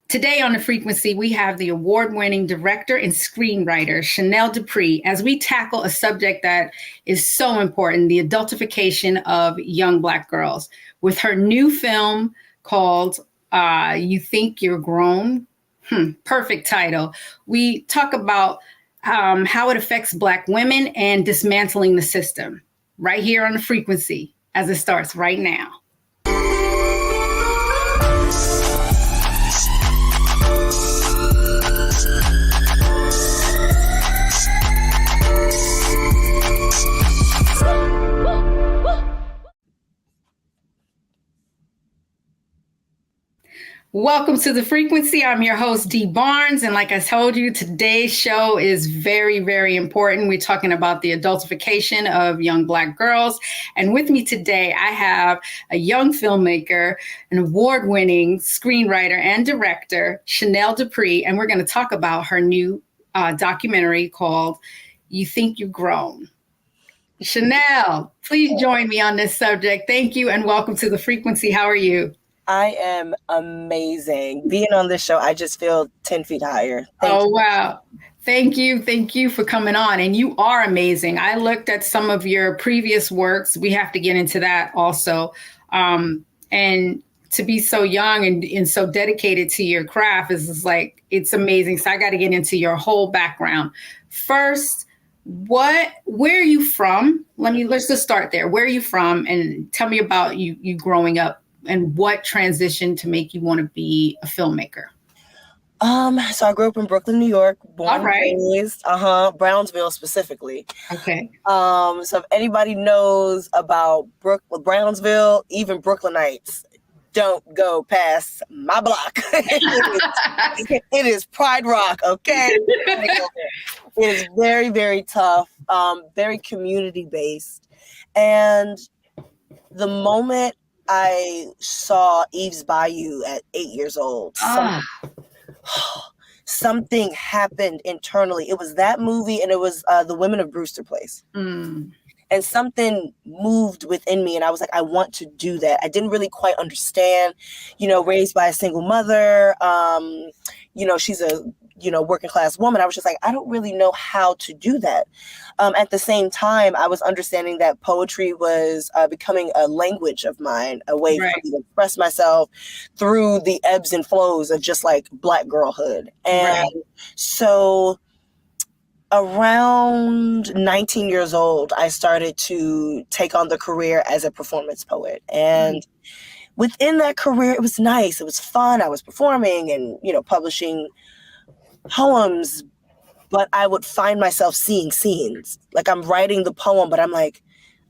Today on The Frequency, we have the award-winning director and screenwriter, Chanel Dupree, as we tackle a subject that is so important, the adultification of young Black girls. With her new film called You Think You're Grown, perfect title, we talk about how it affects Black women and dismantling the system, right here on The Frequency, as it starts right now. Welcome to The Frequency. I'm your host, Dee Barnes. And like I told you, today's show is very, very important. We're talking about the adultification of young Black girls. And with me today, I have a young filmmaker, an award-winning screenwriter and director, Chanel Dupree. And we're going to talk about her new documentary called You Think You've Grown. Chanel, please join me on this subject. Thank you and welcome to The Frequency. How are you? I am amazing. Being on this show, I just feel 10 feet higher. Thank you. Wow. Thank you. Thank you for coming on. And you are amazing. I looked at some of your previous works. We have to get into that also. And to be so young and so dedicated to your craft is like, it's amazing. So I got to get into your whole background. First, where are you from? Let's just start there. Where are you from? And tell me about you growing up. And what transitioned to make you want to be a filmmaker? So I grew up in Brooklyn, New York, born and raised, Brownsville specifically. Okay. So if anybody knows about Brownsville, even Brooklynites don't go past my block. It is Pride Rock, okay? It is very, very tough, very community-based. And the moment I saw Eve's Bayou at 8 years old. Something happened internally. It was that movie, and it was The Women of Brewster Place. And something moved within me, and I was like, I want to do that. I didn't really quite understand, raised by a single mother. She's a working class woman. I was just like, I don't really know how to do that. At the same time, I was understanding that poetry was becoming a language of mine, a way for me to express myself through the ebbs and flows of just like Black girlhood. And so around 19 years old, I started to take on the career as a performance poet. And within that career, it was nice. It was fun. I was performing and, publishing poems, but I would find myself seeing scenes. Like I'm writing the poem, but I'm like,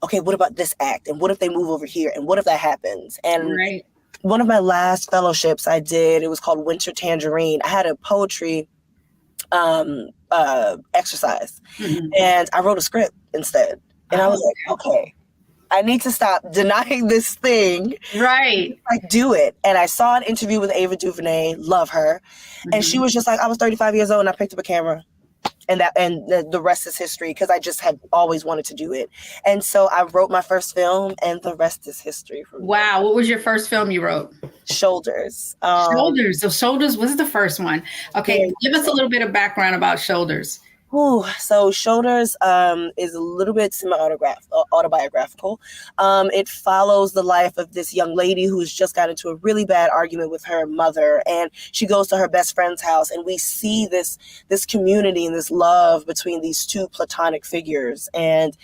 okay, what about this act? And what if they move over here? And what if that happens? And one of my last fellowships I did, it was called Winter Tangerine. I had a poetry exercise and I wrote a script instead. And I was like, okay, I need to stop denying this thing. Like, do it. And I saw an interview with Ava DuVernay, love her. And she was just like, I was 35 years old and I picked up a camera. And the rest is history, because I just had always wanted to do it. And so I wrote my first film, and the rest is history. Wow. What was your first film you wrote? Shoulders. Shoulders. So Shoulders was the first one. Okay. Give us a little bit of background about Shoulders. So Shoulders is a little bit autobiographical. It follows the life of this young lady who's just got into a really bad argument with her mother, and she goes to her best friend's house, and we see this community and this love between these two platonic figures. And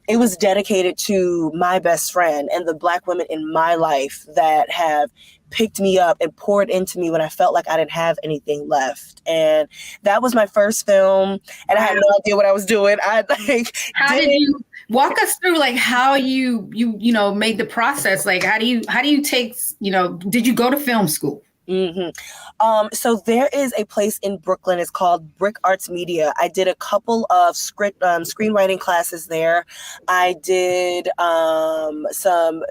it was dedicated to my best friend and the Black women in my life that have picked me up and poured into me when I felt like I didn't have anything left. And that was my first film, and I had no idea what I was doing. How did you walk us through like how you made the process? Like how do you take, did you go to film school? So there is a place in Brooklyn. It's called Brick Arts Media. I did a couple of screenwriting classes there. I did some,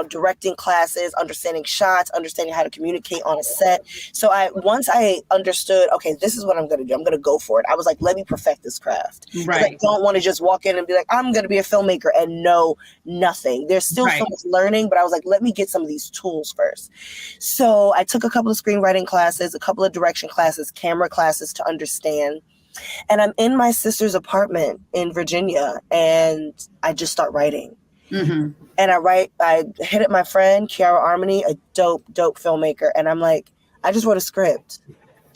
directing classes, understanding shots, understanding how to communicate on a set. So once I understood, okay, this is what I'm going to do. I'm going to go for it. I was like, let me perfect this craft. I don't want to just walk in and be like, I'm going to be a filmmaker and know nothing. There's still so much learning, but I was like, let me get some of these tools first. So I took a couple couple of screenwriting classes, a couple of direction classes, camera classes to understand. And I'm in my sister's apartment in Virginia, and I just start writing. Mm-hmm. And I hit up my friend, Kiara Armony, a dope filmmaker. And I'm like, I just wrote a script.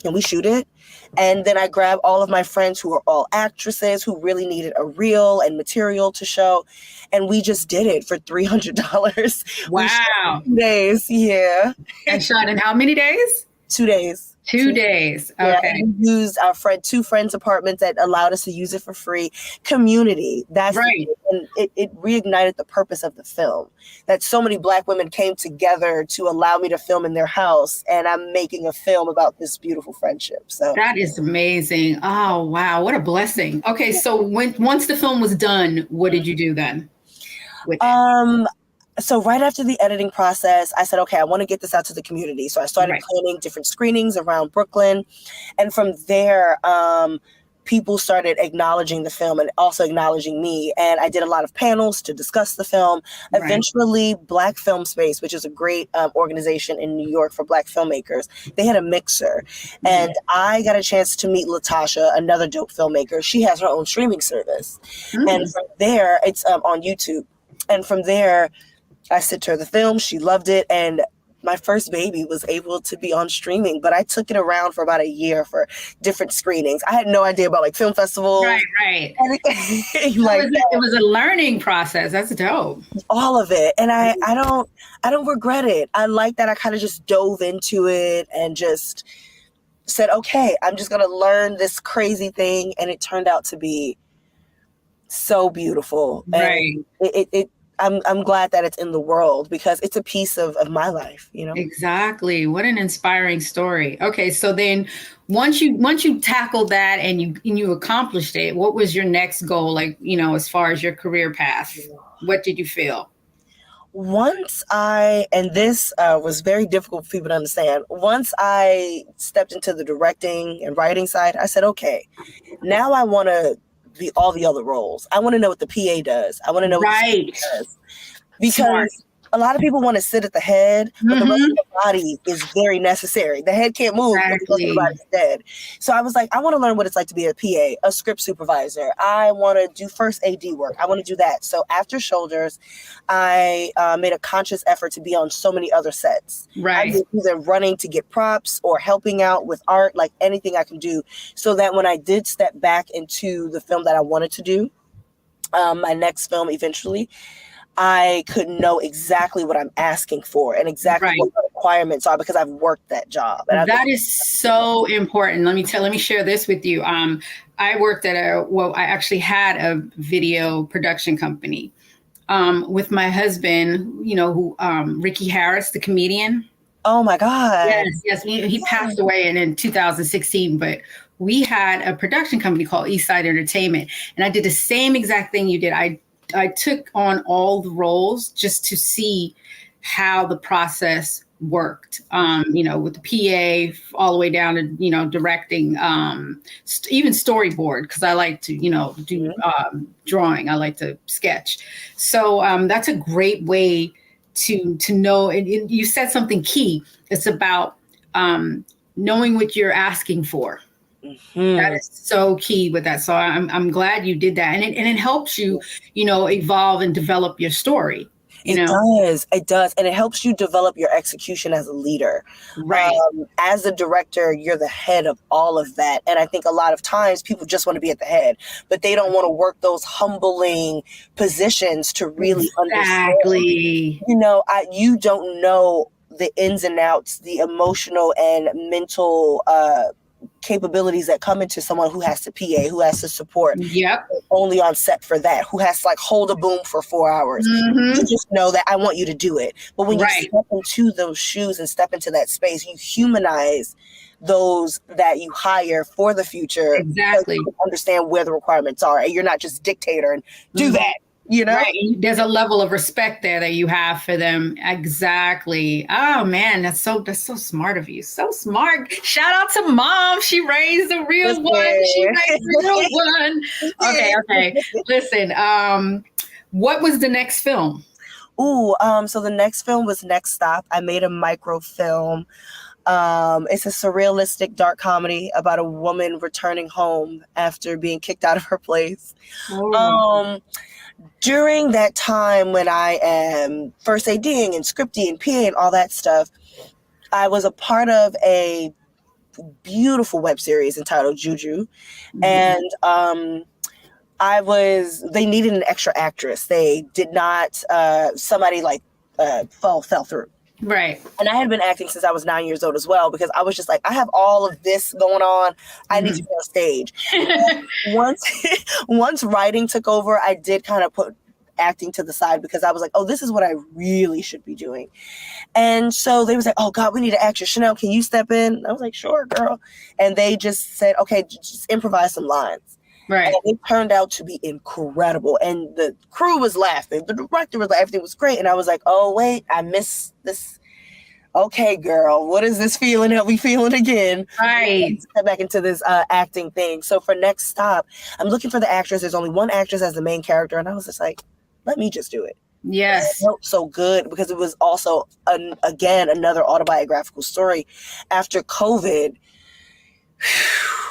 Can we shoot it? And then I grab all of my friends who are all actresses who really needed a reel and material to show. And we just did it for $300. Wow. 2 days. Yeah. And shot in how many days? 2 days. 2 days. Yeah, Okay. we used our two friends' apartments that allowed us to use it for free. Community. That's right. And it reignited the purpose of the film. That so many Black women came together to allow me to film in their house, and I'm making a film about this beautiful friendship. So that is amazing. Oh wow, what a blessing. Okay, so once the film was done, what did you do then? So right after the editing process, I said, okay, I want to get this out to the community. So I started planning different screenings around Brooklyn. And from there, people started acknowledging the film and also acknowledging me. And I did a lot of panels to discuss the film. Right. Eventually, Black Film Space, which is a great organization in New York for Black filmmakers, they had a mixer. Mm-hmm. And I got a chance to meet Latasha, another dope filmmaker. She has her own streaming service. Mm-hmm. And from there, it's on YouTube. And from there, I sent her the film. She loved it. And my first baby was able to be on streaming, but I took it around for about a year for different screenings. I had no idea about like film festivals. Right. It was a learning process. That's dope. All of it. And I don't regret it. I like that I kind of just dove into it and just said, okay, I'm just going to learn this crazy thing. And it turned out to be so beautiful. Right. And I'm glad that it's in the world because it's a piece of my life, you know? Exactly. What an inspiring story. Okay. So then once you tackled that and you accomplished it, what was your next goal? Like, you know, as far as your career path, what did you feel? And this was very difficult for people to understand. Once I stepped into the directing and writing side, I said, okay, now I want to be all the other roles. I want to know what the PA does. I want to know what the PA does. Because a lot of people want to sit at the head, but the rest of the body is very necessary. The head can't move because the body's dead. So I was like, I want to learn what it's like to be a PA, a script supervisor. I want to do first AD work. I want to do that. So after Shoulders, I made a conscious effort to be on so many other sets. Right. I was either running to get props or helping out with art, like anything I can do. So that when I did step back into the film that I wanted to do, my next film eventually, I could know exactly what I'm asking for and exactly what the requirements are because I've worked that job. And that is so important. Let me share this with you. I worked at I actually had a video production company with my husband, you know, who Ricky Harris, the comedian. Oh my God. Yes. He passed away in 2016, but we had a production company called Eastside Entertainment. And I did the same exact thing you did. I took on all the roles just to see how the process worked, you know, with the PA all the way down to, you know, directing, even storyboard, because I like to, you know, do drawing. I like to sketch. So that's a great way to know. And you said something key. It's about knowing what you're asking for. Mm-hmm. That is so key with that. So I'm glad you did that. And it helps you, you know, evolve and develop your story. It does. And it helps you develop your execution as a leader. Right. As a director, you're the head of all of that. And I think a lot of times people just want to be at the head, but they don't want to work those humbling positions to really understand. You know, you don't know the ins and outs, the emotional and mental capabilities that come into someone who has to PA, who has to support, only on set for that, who has to like hold a boom for 4 hours. Mm-hmm. You just know that I want you to do it. But when you step into those shoes and step into that space, you humanize those that you hire for the future. Exactly. So you understand where the requirements are. And you're not just dictator and do that. You know, there's a level of respect there that you have for them. Exactly. Oh man, that's so smart of you. So smart. Shout out to mom. She raised a real one. She raised a real one. Okay. Listen, what was the next film? So the next film was Next Stop. I made a microfilm It's a surrealistic dark comedy about a woman returning home after being kicked out of her place. During that time when I am first ADing and scripting and PA and all that stuff, I was a part of a beautiful web series entitled Juju. And they needed an extra actress. They did not, somebody fell through. Right. And I had been acting since I was 9 years old as well, because I was just like, I have all of this going on. I need to be on stage. Once writing took over, I did kind of put acting to the side, because I was like, oh, this is what I really should be doing. And so they was like, oh God, we need an actress. Chanel, can you step in? I was like, sure, girl. And they just said, okay, just improvise some lines. Right. And it turned out to be incredible. And the crew was laughing. The director was like, everything was great. And I was like, oh, wait, I missed this. Okay, girl, what is this feeling that we feeling again? Right. Step back into this acting thing. So for Next Stop, I'm looking for the actress. There's only one actress as the main character. And I was just like, let me just do it. Yes. It felt so good, because it was also, again, another autobiographical story. After COVID,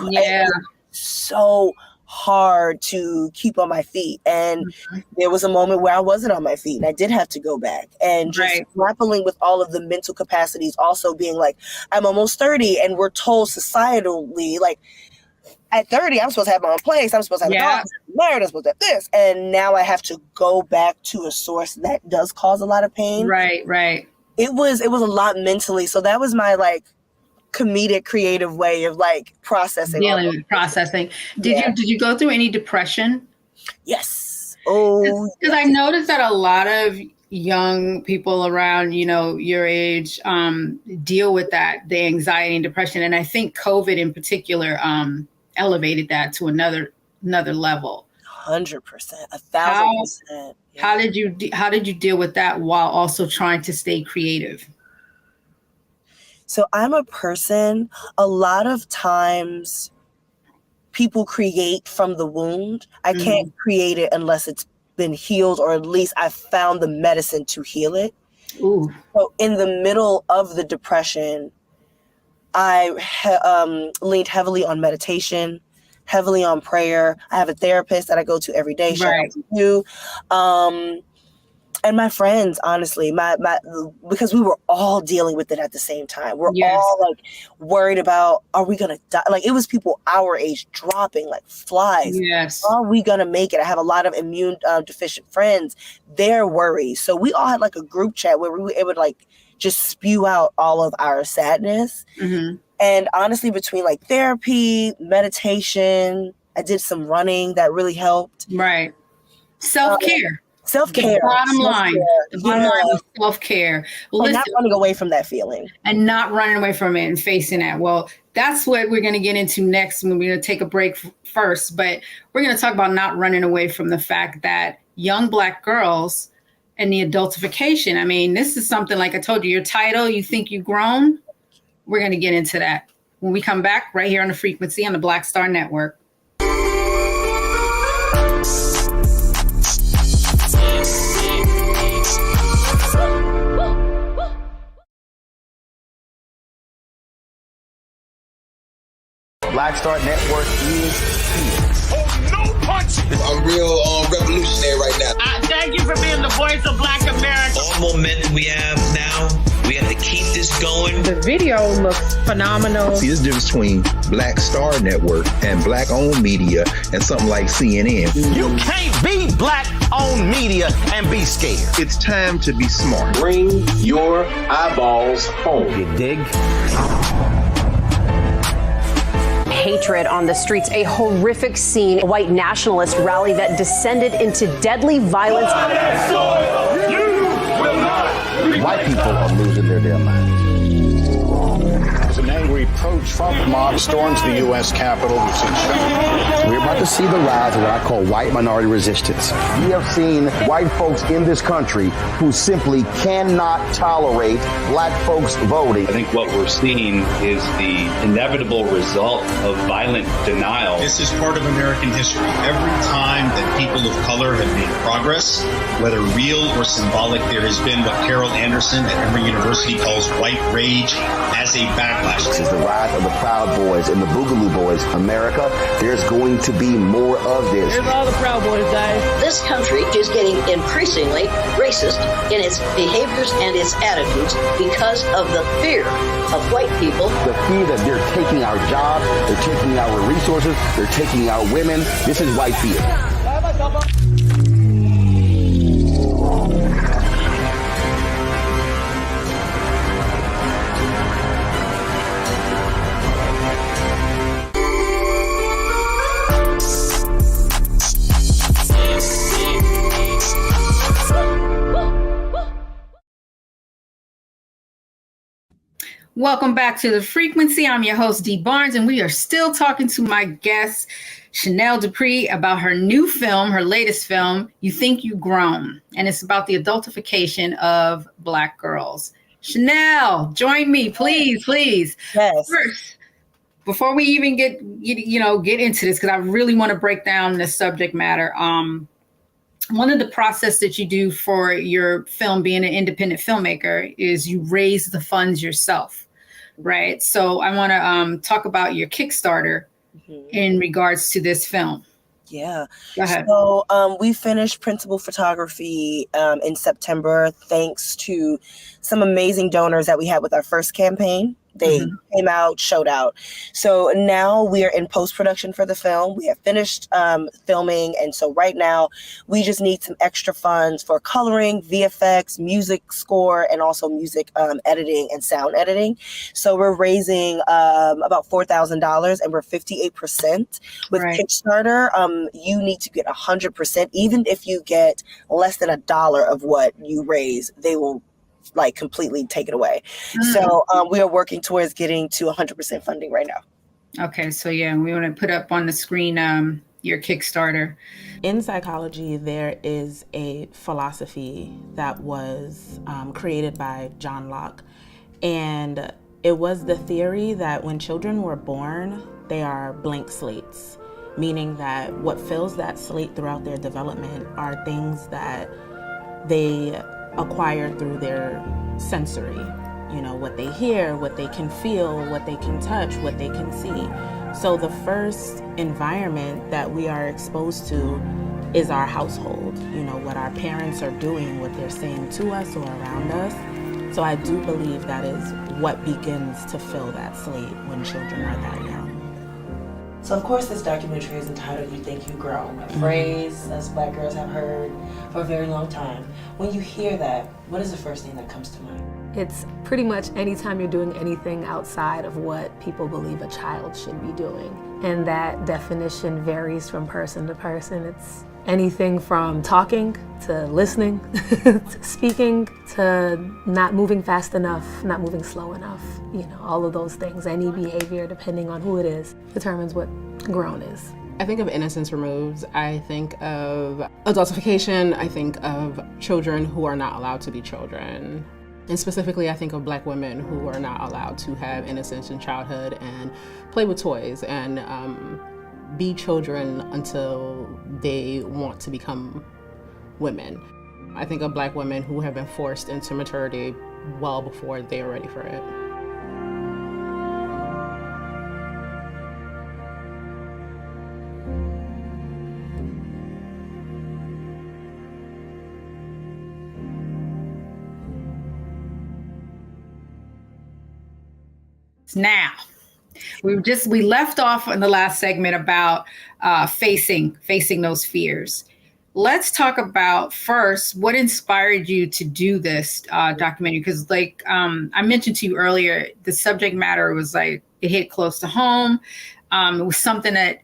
yeah, so hard to keep on my feet. And there was a moment where I wasn't on my feet and I did have to go back, and just grappling with all of the mental capacities, also being like, I'm almost 30 and we're told societally, like, at 30, I'm supposed to have my own place. I'm supposed to have a dog. I'm married. I'm supposed to have this. And now I have to go back to a source that does cause a lot of pain. Right. It was a lot mentally. So that was my comedic, creative way of processing. Dealing with processing. Did you go through any depression? Yes. Oh, because I noticed that a lot of young people around, your age, deal with that, the anxiety and depression. And I think COVID in particular, elevated that to another level. 100%, 1,000%. How did you deal with that while also trying to stay creative? So I'm a person, a lot of times people create from the wound. I can't create it unless it's been healed, or at least I've found the medicine to heal it. Ooh. So in the middle of the depression, I leaned heavily on meditation, heavily on prayer. I have a therapist that I go to every day. Right. And my friends, honestly, because we were all dealing with it at the same time. We're all worried about, are we going to die? It was people our age dropping like flies. Yes. Are we going to make it? I have a lot of immune deficient friends. They're worried. So we all had a group chat where we were able to just spew out all of our sadness. Mm-hmm. And honestly, between therapy, meditation, I did some running that really helped. Right. Self-care. Self-care. The bottom line is self-care. And not running away from that feeling. And not running away from it and facing that. Well, that's what we're going to get into next. We're going to take a break first, but we're going to talk about not running away from the fact that young Black girls and the adultification. I mean, this is something, like I told you, your title, You Think You've Grown? We're going to get into that when we come back right here on The Frequency on the Black Star Network. Black Star Network is here. Oh, no punch! I'm real revolutionary right now. Thank you for being the voice of Black America. All momentum we have now, we got to keep this going. The video looks phenomenal. See, there's a difference between Black Star Network and Black-owned media and something like CNN. You can't be Black-owned media and be scared. It's time to be smart. Bring your eyeballs home. You dig? Hatred on the streets, a horrific scene, a white nationalist rally that descended into deadly violence. White people are losing their damn minds. It's an angry angry pro-Trump mob storms the U.S. Capitol. We've seen We're about to see the rise of what I call white minority resistance. We have seen white folks in this country who simply cannot tolerate black folks voting. I think what we're seeing is the inevitable result of violent denial. This is part of American history. Every time that people of color have made progress, whether real or symbolic, there has been what Carol Anderson at Emory University calls white rage as a backlash. This is the rise of the Proud Boys and the Boogaloo Boys. America, there's going to be more of this. Here's all the Proud Boys, guys. This country is getting increasingly racist in its behaviors and its attitudes because of the fear of white people. The fear that they're taking our jobs, they're taking our resources, they're taking our women. This is white fear. Welcome back to The Frequency. I'm your host, Dee Barnes, and we are still talking to my guest, Chanel Dupree, about her new film, her latest film, You Think You Grown. And it's about the adultification of Black girls. Chanel, join me, please. Yes. First, before we even get into this, because I really want to break down this subject matter. One of the process that you do for your film, being an independent filmmaker, is you raise the funds yourself, right? So I want to talk about your Kickstarter in regards to this film. Yeah. Go ahead. So we finished principal photography in September, thanks to some amazing donors that we had with our first campaign. They came out, showed out. So now we are in post-production for the film. We have finished filming. And so right now we just need some extra funds for coloring, VFX, music score, and also music editing and sound editing. So we're raising about $4,000 and we're 58%. With Kickstarter, you need to get 100%. Even if you get less than $1 of what you raise, they will completely take it away. So we are working towards getting to 100% funding right now. Okay, so we want to put up on the screen your Kickstarter. In psychology, there is a philosophy that was created by John Locke, and it was the theory that when children were born, they are blank slates, meaning that what fills that slate throughout their development are things that they acquired through their sensory, what they hear, what they can feel, what they can touch, what they can see. So the first environment that we are exposed to is our household, what our parents are doing, what they're saying to us or around us. So I do believe that is what begins to fill that slate when children are that young. So of course this documentary is entitled You Think You Grown, a phrase us Black girls have heard for a very long time. When you hear that, what is the first thing that comes to mind? It's pretty much anytime you're doing anything outside of what people believe a child should be doing. And that definition varies from person to person. It's anything from talking to listening, to speaking, to not moving fast enough, not moving slow enough. All of those things, any behavior, depending on who it is, determines what grown is. I think of innocence removed. I think of adultification. I think of children who are not allowed to be children. And specifically, I think of Black women who are not allowed to have innocence in childhood and play with toys and be children until they want to become women. I think of Black women who have been forced into maturity well before they are ready for it. Now, we left off in the last segment about facing those fears. Let's talk about first what inspired you to do this documentary, because I mentioned to you earlier, the subject matter was it hit close to home. It was something that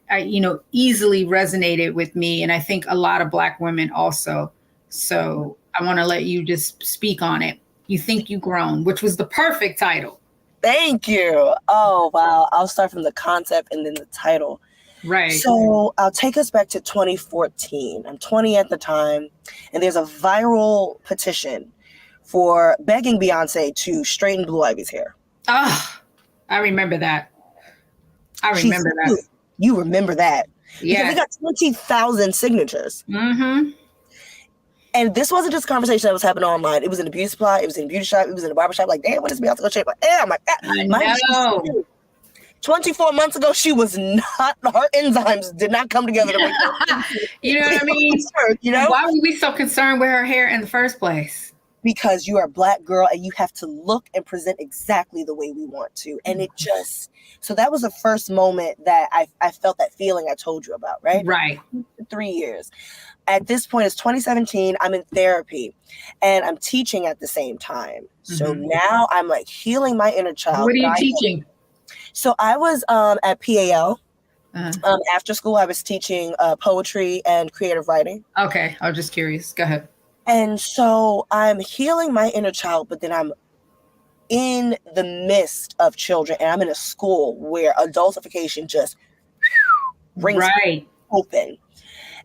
easily resonated with me, and I think a lot of Black women also. So I want to let you just speak on it. You Think You Grown, which was the perfect title. Thank you. Oh, wow. I'll start from the concept and then the title. Right. So I'll take us back to 2014. I'm 20 at the time, and there's a viral petition for begging Beyonce to straighten Blue Ivy's hair. Oh, I remember that. You remember that. Yeah. Because we got 20,000 signatures. Mm-hmm. And this wasn't just a conversation that was happening online. It was in the beauty supply. It was in a beauty shop. It was in a barber shop. Like, damn, when is Beyonce going to shape my hair? I'm like, I know. 24 months ago, she was not, her enzymes did not come together to make her. You know what I mean? You know? Why were we so concerned with her hair in the first place? Because you are a Black girl and you have to look and present exactly the way we want to. And it just, so that was the first moment that I felt that feeling I told you about, right? Right. 3 years. At this point, it's 2017. I'm in therapy and I'm teaching at the same time. So now I'm like healing my inner child. What are you teaching? So I was at PAL. After school, I was teaching poetry and creative writing. Okay. I was just curious. Go ahead. And so I'm healing my inner child, but then I'm in the midst of children and I'm in a school where adultification just rings open.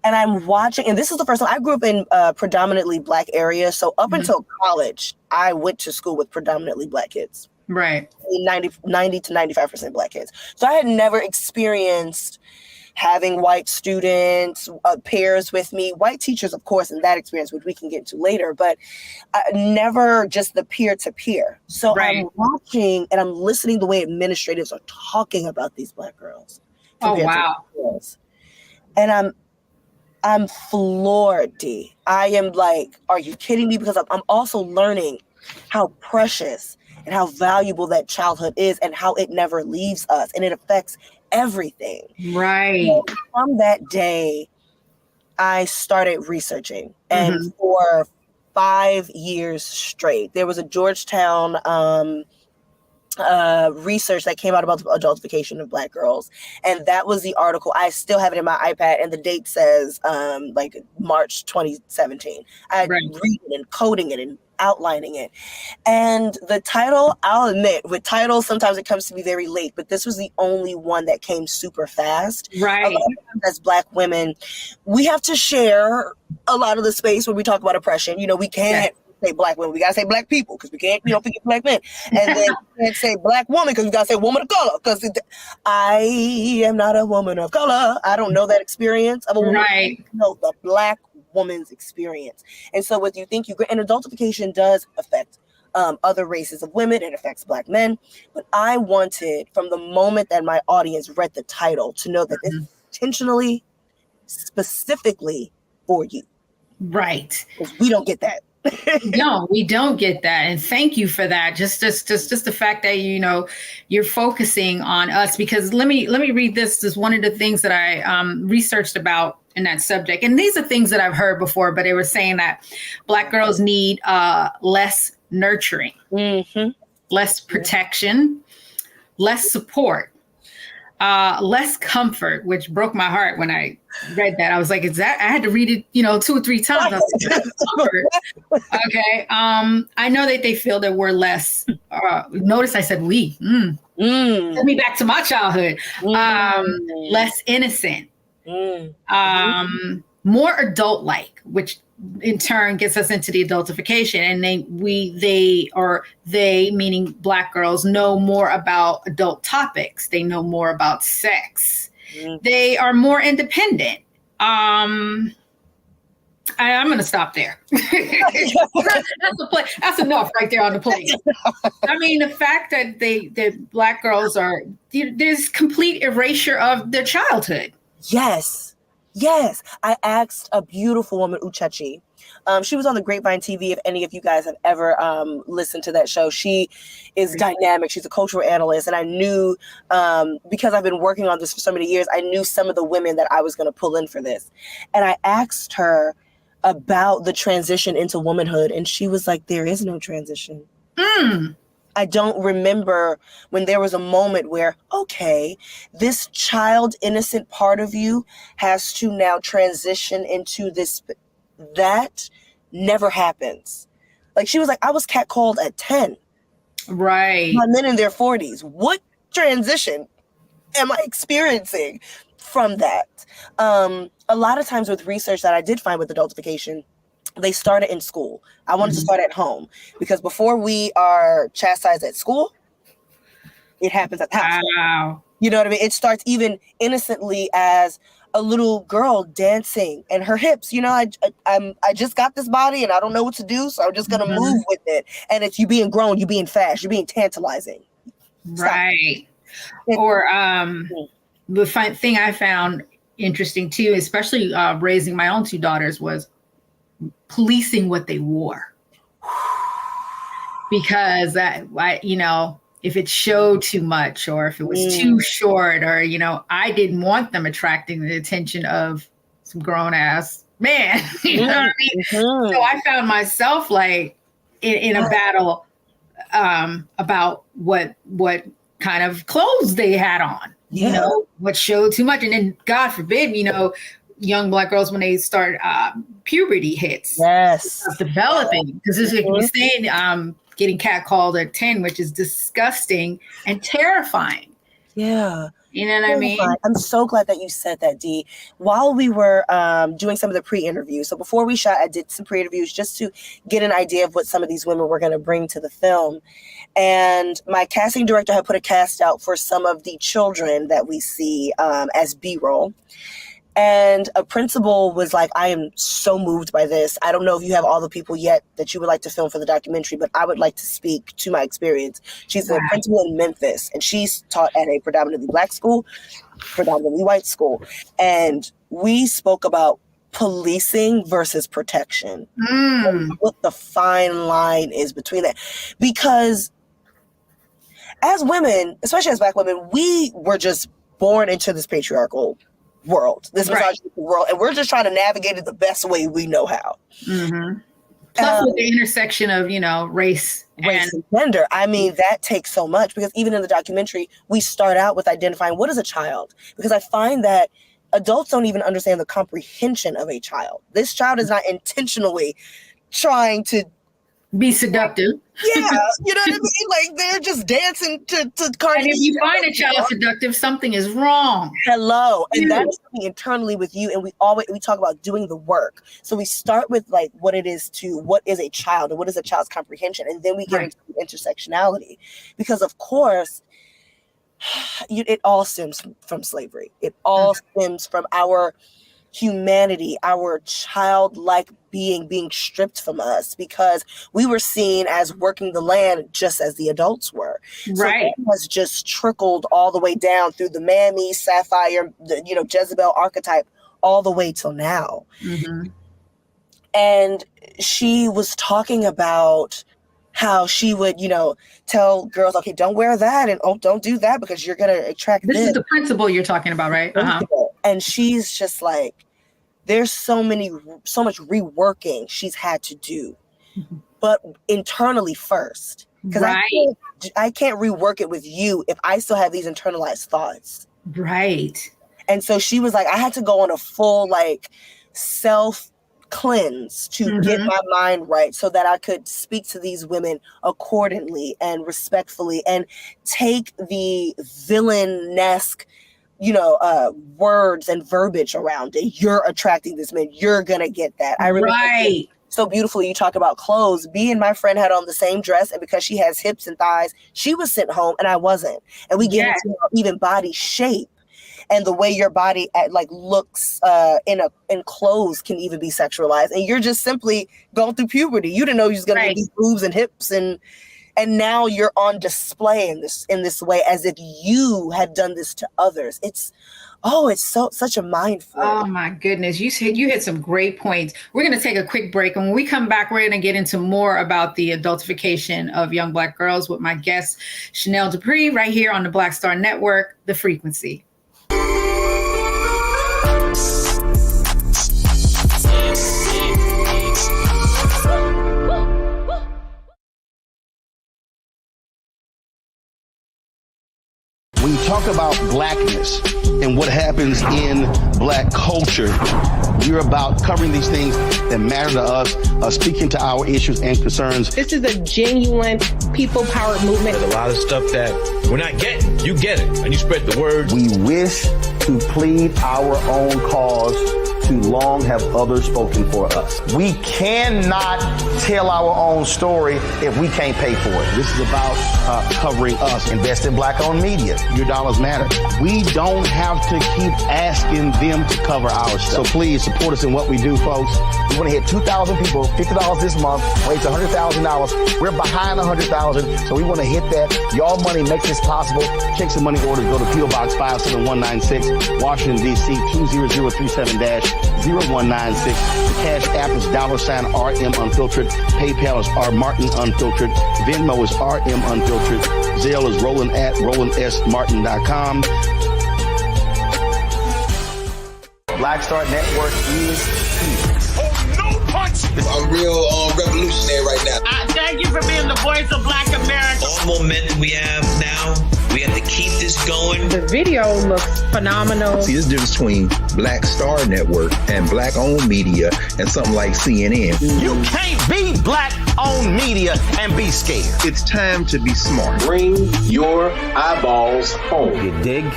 And I'm watching, and this is the first time I grew up in predominantly Black areas. So up until college, I went to school with predominantly Black kids. Right. 90 to 95% Black kids. So I had never experienced having white students, pairs with me, white teachers, of course, in that experience, which we can get into later, but never just the peer-to-peer. So I'm watching and I'm listening the way administrators are talking about these Black girls. Oh, wow. Girls. And I'm floored, Dee. I am like, are you kidding me? Because I'm also learning how precious and how valuable that childhood is and how it never leaves us and it affects everything. Right. So from that day, I started researching. And for 5 years straight, there was a Georgetown research that came out about the adultification of Black girls. And that was the article. I still have it in my iPad and the date says like March 2017. I read it and coding it and outlining it. And the title, I'll admit, with titles, sometimes it comes to me very late, but this was the only one that came super fast. Right. A lot of times as Black women, we have to share a lot of the space when we talk about oppression. You know, we can't say Black women, we gotta say Black people because we can't, forget Black men. And then we can't say Black woman because we gotta say woman of color because I am not a woman of color. I don't know that experience of a woman. Right. No, the Black woman's experience. And so what you think and adultification does affect other races of women. It affects Black men. But I wanted, from the moment that my audience read the title, to know that it's intentionally, specifically for you. Right. Because we don't get that. No, we don't get that. And thank you for that. Just the fact that, you're focusing on us, because let me read this. This is one of the things that I researched about in that subject. And these are things that I've heard before, but they were saying that Black girls need less nurturing, less protection, less support, less comfort, which broke my heart when I read that. I was like, I had to read it, 2 or 3 times. I was like, comfort. Okay. I know that they feel that we're less, notice I said we, send me back to my childhood, less innocent, more adult-like, which in turn gets us into the adultification. And they meaning Black girls, know more about adult topics. They know more about sex. They are more independent. I'm going to stop there. That's enough right there on the plate. I mean, the fact that Black girls there's complete erasure of their childhood. Yes. I asked a beautiful woman, Uchechi. She was on the Grapevine TV. If any of you guys have ever listened to that show, she is dynamic. She's a cultural analyst. And I knew, because I've been working on this for so many years, I knew some of the women that I was going to pull in for this. And I asked her about the transition into womanhood. And she was like, there is no transition. I don't remember when there was a moment where, okay, this child innocent part of you has to now transition into this. That never happens. Like, she was like, I was catcalled at 10. Right. My men in their 40s. What transition am I experiencing from that? A lot of times with research that I did find with adultification, they started in school. I wanted to start at home because before we are chastised at school, it happens at the house. Wow. You know what I mean? It starts even innocently as a little girl dancing and her hips. You know, I just got this body and I don't know what to do, so I'm just gonna move with it. And it's you being grown, you being fast, you're being tantalizing. Right. Or the thing I found interesting too, especially raising my own two daughters, was policing what they wore. Because if it showed too much or if it was too short or, I didn't want them attracting the attention of some grown ass man. You know what I mean? So I found myself like in a battle about what kind of clothes they had on, what showed too much. And then God forbid, young Black girls, when they start puberty hits, developing, because this is like you're saying, getting catcalled at 10, which is disgusting and terrifying. Yeah. You know what I mean? I'm so glad that you said that, Dee. While we were doing some of the pre-interviews, so before we shot, I did some pre-interviews just to get an idea of what some of these women were going to bring to the film. And my casting director had put a cast out for some of the children that we see as B-roll. And a principal was like, I am so moved by this. I don't know if you have all the people yet that you would like to film for the documentary, but I would like to speak to my experience. She's a principal in Memphis, and she's taught at a predominantly Black school, predominantly white school. And we spoke about policing versus protection. And what the fine line is between that. Because as women, especially as Black women, we were just born into this patriarchal world, this misogynistic world, and we're just trying to navigate it the best way we know how. Plus with the intersection of, race and gender. I mean, that takes so much, because even in the documentary, we start out with identifying what is a child, because I find that adults don't even understand the comprehension of a child. This child is not intentionally trying to be seductive. Yeah, you know what I mean? Like, they're just dancing to Cardi B. And if you find a child seductive, something is wrong. Hello. And that's something internally with you. And we talk about doing the work. So we start with like what is a child and what is a child's comprehension. And then we get into intersectionality. Because of course, it all stems from slavery. It all stems from our humanity, our childlike being stripped from us, because we were seen as working the land just as the adults were. Right. So it has just trickled all the way down through the Mammy, Sapphire, Jezebel archetype, all the way till now. And she was talking about how she would, tell girls, okay, don't wear that, and don't do that because you're going to attract this. This is the principal you're talking about, right? And she's just like, there's so much reworking she's had to do, but internally first. Because I can't rework it with you if I still have these internalized thoughts. Right. And so she was like, I had to go on a full self cleanse to get my mind right so that I could speak to these women accordingly and respectfully and take the villain-esque words and verbiage around it. You're attracting this man. You're going to get that. I remember so beautifully you talk about clothes. Me and my friend had on the same dress, and because she has hips and thighs, she was sent home and I wasn't. And we get into even body shape and the way your body looks in clothes can even be sexualized. And you're just simply going through puberty. You didn't know you was going to get these boobs and hips and now you're on display in this way as if you had done this to others. It's such a mindful. Oh my goodness. You hit some great points. We're going to take a quick break. And when we come back, we're going to get into more about the adultification of young Black girls with my guest, Chanel Dupree, right here on the Black Star Network, The Frequency. When you talk about blackness and what happens in black culture, we're about covering these things that matter to us, speaking to our issues and concerns. This is a genuine people-powered movement. There's a lot of stuff that we're not getting. You get it, and you spread the word. We wish to plead our own cause. Too long have others spoken for us. We cannot tell our own story if we can't pay for it. This is about covering us. Invest in black-owned media. Your dollars matter. We don't have to keep asking them to cover our stuff. So please support us in what we do, folks. We want to hit 2,000 people, $50 this month, raise $100,000. We're behind 100,000, so we want to hit that. Y'all money makes this possible. Check some money orders. Go to P.O. Box 57196, Washington, D.C. 20037-0196. The Cash App is $RM Unfiltered. PayPal is R Martin Unfiltered. Venmo is RM Unfiltered. Zelle is Roland at RolandSMartin.com. Black Star Network is here. Oh, no punch! I'm real revolutionary right now. Thank you for being the voice of Black America. All momentum we have now, we have to keep this going. The video looks phenomenal. See, there's a difference between Black Star Network and black-owned media and something like CNN. You can't be black-owned media and be scared. It's time to be smart. Bring your eyeballs home. You dig?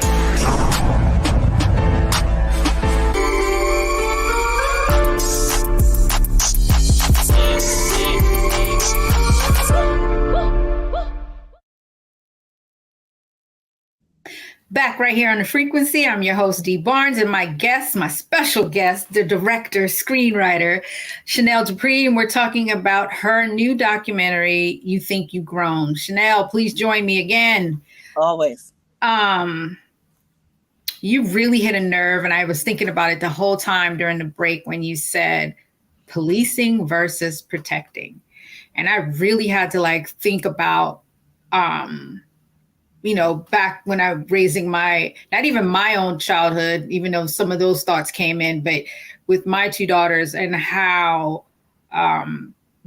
Back right here on The Frequency. I'm your host, Dee Barnes, and my guest, my special guest, the director, screenwriter, Chanel Dupree, and we're talking about her new documentary, You Think You've Grown. Chanel, please join me again. Always. You really hit a nerve, and I was thinking about it the whole time during the break when you said policing versus protecting. And I really had to think about back when I was raising not even my own childhood, even though some of those thoughts came in, but with my two daughters and how,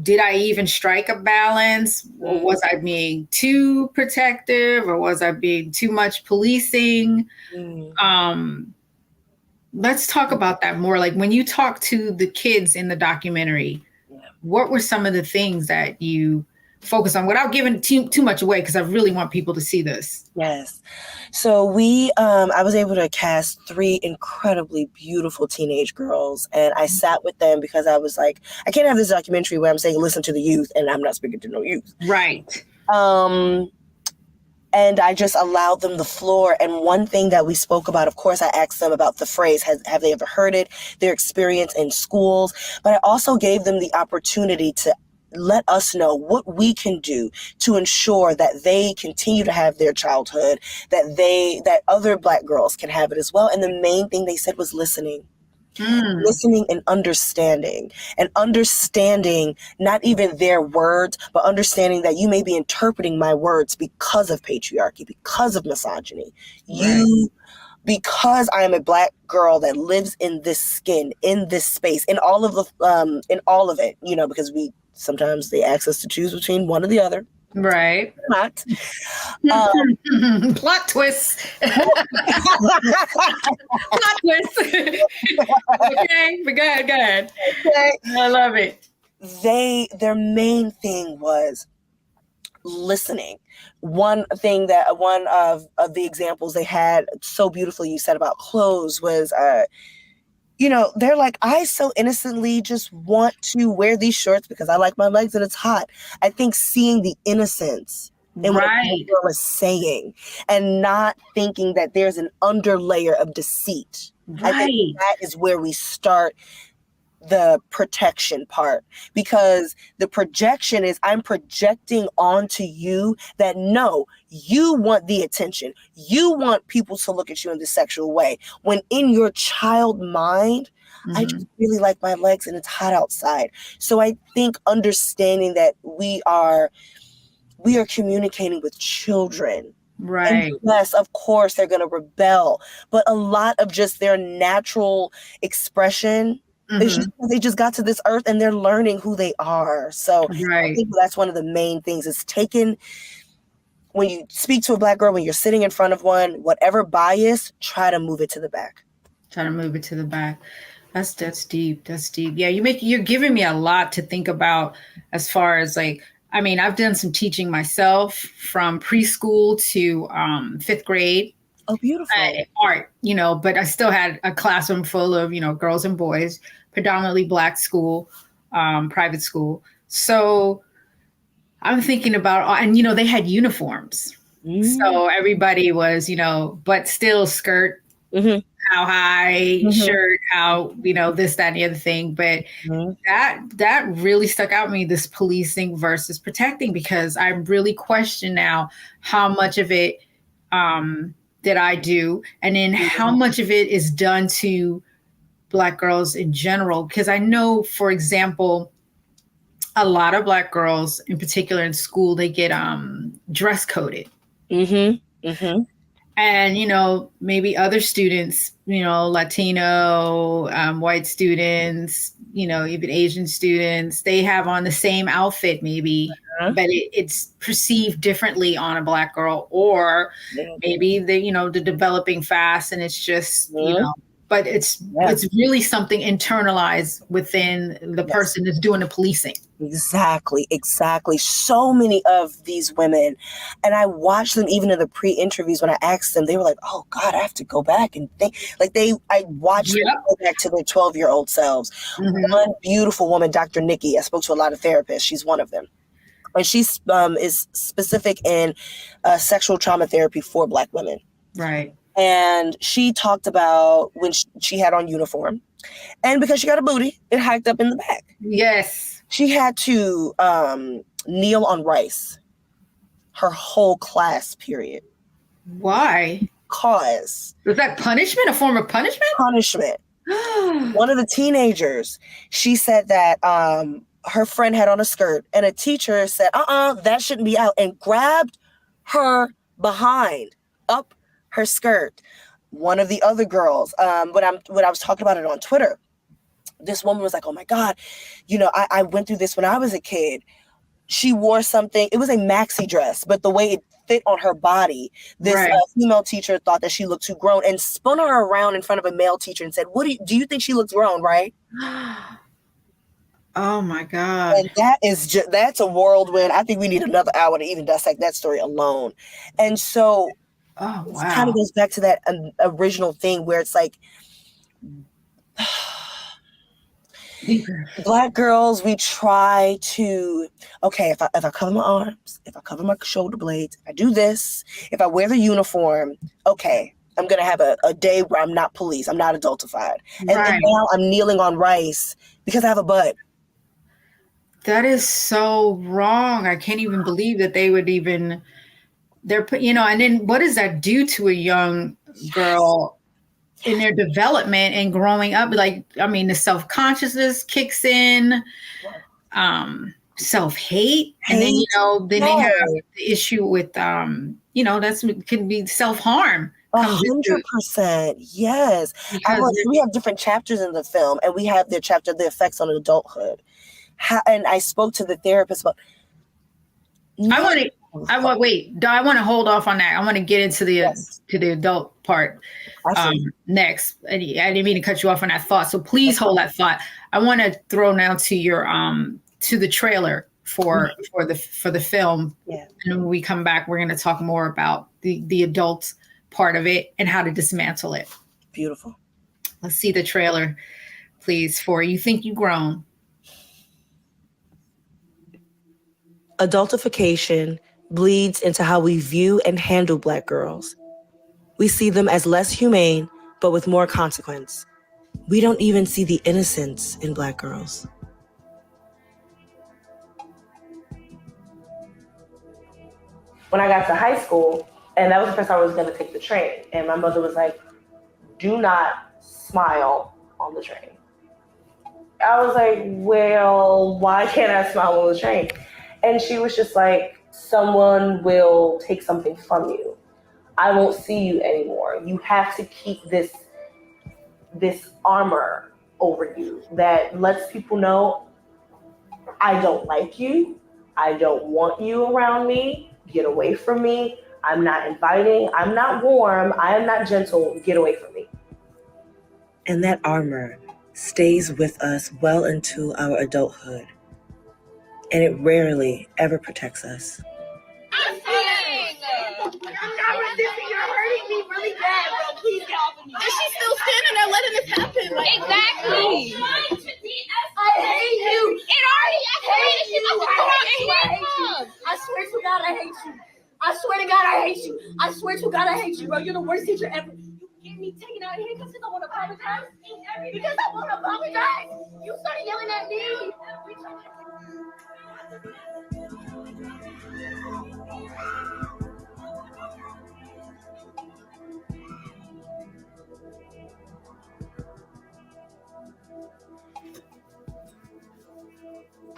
did I even strike a balance? Or was I being too protective, or was I being too much policing? Let's talk about that more. Like when you talk to the kids in the documentary, what were some of the things that you focus on without giving too much away, because I really want people to see this? Yes. So I was able to cast 3 incredibly beautiful teenage girls, and I sat with them because I was like, I can't have this documentary where I'm saying listen to the youth and I'm not speaking to no youth. Right. And I just allowed them the floor. And one thing that we spoke about, of course, I asked them about the phrase, have they ever heard it, their experience in schools, but I also gave them the opportunity to let us know what we can do to ensure that they continue to have their childhood, that other Black girls can have it as well. And the main thing they said was listening. Listening and understanding not even their words, but understanding that you may be interpreting my words because of patriarchy, because of misogyny. Right. Because I am a Black girl that lives in this skin, in this space, in all of it, because sometimes they ask us to choose between one or the other. Right. Not. Plot twist. Plot twist. Okay, but go ahead. Okay. I love it. Their main thing was listening. One of the examples they had so beautifully you said about clothes was, they're like, I so innocently just want to wear these shorts because I like my legs and it's hot. I think seeing the innocence in what the girl is saying and not thinking that there's an underlayer of deceit. Right. I think that is where we start the protection part, because the projection is I'm projecting onto you that no, you want the attention. You want people to look at you in this sexual way. When in your child mind, I just really like my legs and it's hot outside. So I think understanding that we are communicating with children. Right. And yes, of course they're going to rebel, but a lot of just their natural expression, they just got to this earth and they're learning who they are. So I think that's one of the main things is taking when you speak to a Black girl, when you're sitting in front of one, whatever bias, try to move it to the back. Try to move it to the back. That's deep. That's deep. Yeah, you're giving me a lot to think about as far as like, I mean, I've done some teaching myself from preschool to 5th grade. Oh, beautiful. Art, but I still had a classroom full of, girls and boys, predominantly Black school, private school. So I'm thinking about, and they had uniforms. So everybody was, but still skirt, how high, shirt, how, this, that, and the other thing. But that really stuck out to me, this policing versus protecting, because I really question now how much of it that I do, and then how much of it is done to Black girls in general. Because I know, for example, a lot of Black girls, in particular in school, they get dress coded. And, maybe other students, Latino, white students, even Asian students, they have on the same outfit maybe, but it's perceived differently on a Black girl, or maybe they're developing fast and it's just, but it's really something internalized within the person that's doing the policing. Exactly. So many of these women, and I watched them even in the pre-interviews when I asked them, they were like, oh God, I have to go back and think. Like I watched them go back to their 12-year-old selves. One beautiful woman, Dr. Nikki, I spoke to a lot of therapists. She's one of them. And she is specific in sexual trauma therapy for Black women. Right. And she talked about when she had on uniform, and because she got a booty, it hiked up in the back. Yes. She had to kneel on rice her whole class period. Why? Because. Was that punishment? A form of punishment? Punishment. One of the teenagers, she said that her friend had on a skirt, and a teacher said, that shouldn't be out, and grabbed her behind up her skirt. One of the other girls, when I was talking about it on Twitter, this woman was like, oh my God, I went through this when I was a kid. She wore something, it was a maxi dress, but the way it fit on her body, this female teacher thought that she looked too grown and spun her around in front of a male teacher and said, do you think she looks grown, right? Oh my God. And that's a whirlwind. I think we need another hour to even dissect that story alone. And so it kind of goes back to that original thing where it's like, Black girls, we try to, okay, if I cover my arms, if I cover my shoulder blades, if I do this, if I wear the uniform, okay, I'm going to have a day where I'm not police, I'm not adultified. And then now I'm kneeling on rice because I have a butt. That is so wrong. I can't even believe that they would even, and then what does that do to a young girl in their development and growing up? Like, I mean, the self-consciousness kicks in, self-hate, and then, they have the issue with, that's can be self-harm. 100%. Yes. We have different chapters in the film, and we have the chapter, the effects on adulthood. And I spoke to the therapist about. I want to hold off on that. I want to get into the adult part next. And I didn't mean to cut you off on that thought, so please hold that thought. I want to throw now to your to the trailer for the film. Yeah. And when we come back, we're going to talk more about the adult part of it and how to dismantle it. Beautiful. Let's see the trailer, please, for You Think You Grown. Adultification bleeds into how we view and handle Black girls. We see them as less humane, but with more consequence. We don't even see the innocence in Black girls. When I got to high school, and that was the first time I was going to take the train, and my mother was like, do not smile on the train. I was like, well, why can't I smile on the train? And she was just like, someone will take something from you. I won't see you anymore. You have to keep this armor over you that lets people know, I don't like you. I don't want you around me. Get away from me. I'm not inviting. I'm not warm. I am not gentle. Get away from me. And that armor stays with us well into our adulthood. And it rarely ever protects us. I'm saying, you're hurting me really bad, bro. Please get off of me. And she's still standing there letting this happen. Like, exactly. I hate you. It already, I hate you. I swear to God, I hate you. I swear to God, I hate you. I swear to God, I hate you, bro. You're the worst teacher ever. You get me taken out of here because I want to apologize. Because I want to apologize. You started yelling at me.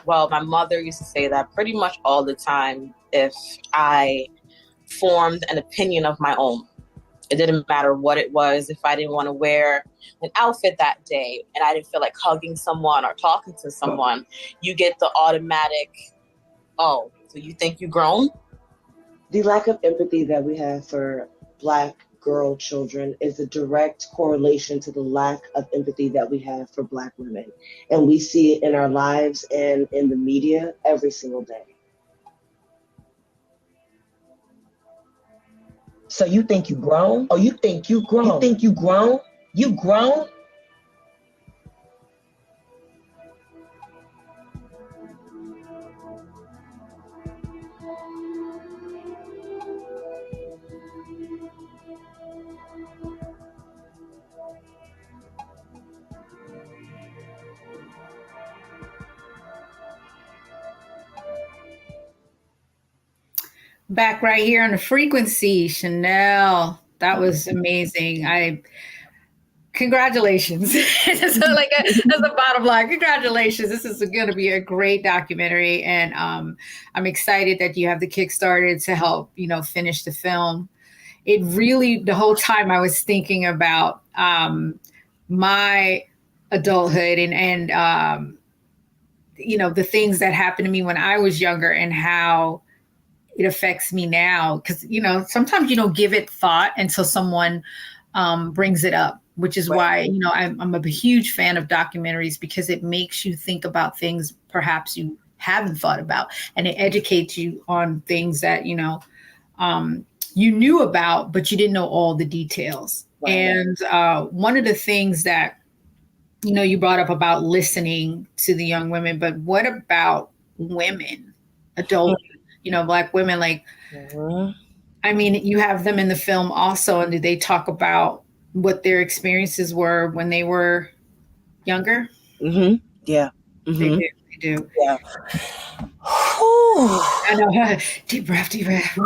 Well, my mother used to say that pretty much all the time if I formed an opinion of my own. It didn't matter what it was. If I didn't want to wear an outfit that day and I didn't feel like hugging someone or talking to someone, you get the automatic, oh, so you think you grown? The lack of empathy that we have for Black girl children is a direct correlation to the lack of empathy that we have for Black women. And we see it in our lives and in the media every single day. So you think you grown? Oh, you think you grown? You think you grown? You grown? Back right here on the frequency, Chanel. That was amazing. Congratulations. So that's the bottom line. Congratulations. This is going to be a great documentary. And I'm excited that you have the Kickstarter to help, finish the film. It really, the whole time I was thinking about my adulthood and the things that happened to me when I was younger and how it affects me now. Because, sometimes you don't give it thought until someone brings it up, which is why, I'm a huge fan of documentaries because it makes you think about things perhaps you haven't thought about, and it educates you on things that, you knew about, but you didn't know all the details. Right. And one of the things that, you brought up about listening to the young women, but what about women, adult, Black women, I mean, you have them in the film also. And do they talk about what their experiences were when they were younger? Mm-hmm. Yeah. Mm-hmm. They do. Yeah. I know. Deep breath, deep breath.